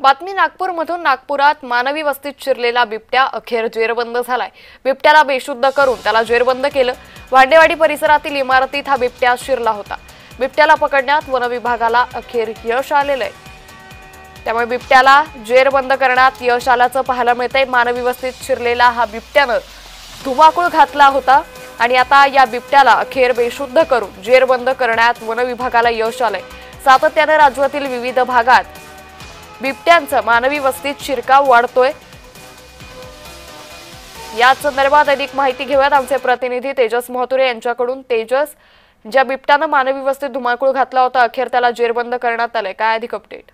बातमी नागपूरमधून। नागपुरात मानवी वस्तीत शिरलेला बिबट्या अखेर जेरबंद झालाय। बिबट्याला बेशुद्ध करून त्याला जेरबंद केलं। भांडेवाडी परिसरातील इमारतीत हा बिबट्या शिरला होता। बिबट्याला पकडण्यात वन विभागाला अखेर यश आलेलं आहे। त्यामुळे बिबट्याला जेरबंद करण्यात यश आल्याचं पाहायला मिळतंय। मानवी वस्तीत शिरलेला हा बिबट्यानं धुमाकूळ घातला होता आणि आता या बिबट्याला अखेर बेशुद्ध करून जेरबंद करण्यात वन विभागाला यश आलंय। सातत्याने राज्यातील विविध भागात बिबट्यांचा मानवी वस्तीत शिरकाव वाढतोय। या संदर्भात अधिक माहिती घेऊयात आमचे प्रतिनिधी तेजस मोहतुरे यांच्याकडून। तेजस, ज्या बिबट्यानं मानवी वस्तीत धुमाकूळ घातला होता अखेर त्याला जेरबंद करण्यात आलंय, काय अधिक अपडेट?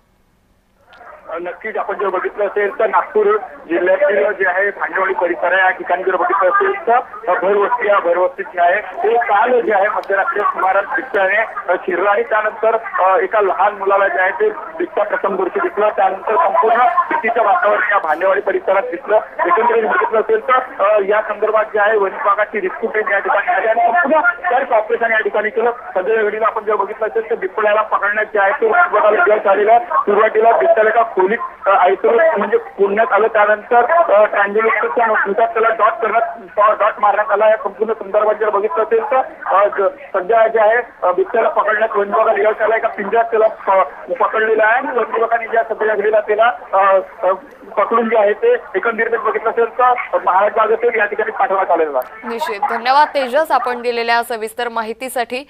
नक्कीच आपण जर बघितलं असेल तर नागपूर जिल्ह्यातील जे आहे भांडेवाडी परिसर आहे या ठिकाणी जर बघितलं असेल तर भरवस्तीत जे आहे ते काल जे आहे मध्यरात्री सुमारास बिबट्याने शिरला आणि त्यानंतर एका लहान मुलाला जे आहे ते बिबट्या प्रथमदर्शी दिसलं। त्यानंतर संपूर्ण भीतीचं वातावरण या भांडेवाडी परिसरात दिसलं। एकंदरीत बघितलं असेल तर या संदर्भात जे आहे वन विभागाची रेस्क्यू टीम या ठिकाणी आली आणि संपूर्ण सर्च ऑपरेशन या ठिकाणी केलं। सध्या घडीला आपण जर बघितलं असेल तर बिबट्याला पकडण्यात जे आहे ते वन विभागाला यश आलेलं आहे। सुरुवातीला बिबट्याला खोलीत आयसोलेट म्हणजे पुण्यात आलं, त्यानंतर ट्रँग्युलेटरच्या नुसार त्याला डॉट मारण्यात आला। या संपूर्ण संदर्भात जर बघितलं असेल तर सध्या जे आहे बिबट्याला पकडण्यात वन विभागाला यश आलं। एका पिंजऱ्यात त्याला पकडलेलं आहे आणि वन विभागाने ज्या सध्या घडीला त्याला पकडून जे आहे ते एकंदरीत बघितलं असेल तर महाराष्ट्र या ठिकाणी पाठवण्यात आलेलं आहे। निश्चित धन्यवाद तेजस आपण दिलेल्या सविस्तर माहितीसाठी।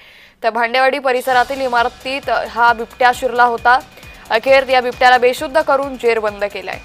तर भांडेवाडी परिसरातील इमारतीत हा बिबट्या शिरला होता। अखेर या बिबट्याला बेशुद्ध करून जेरबंद केलाय।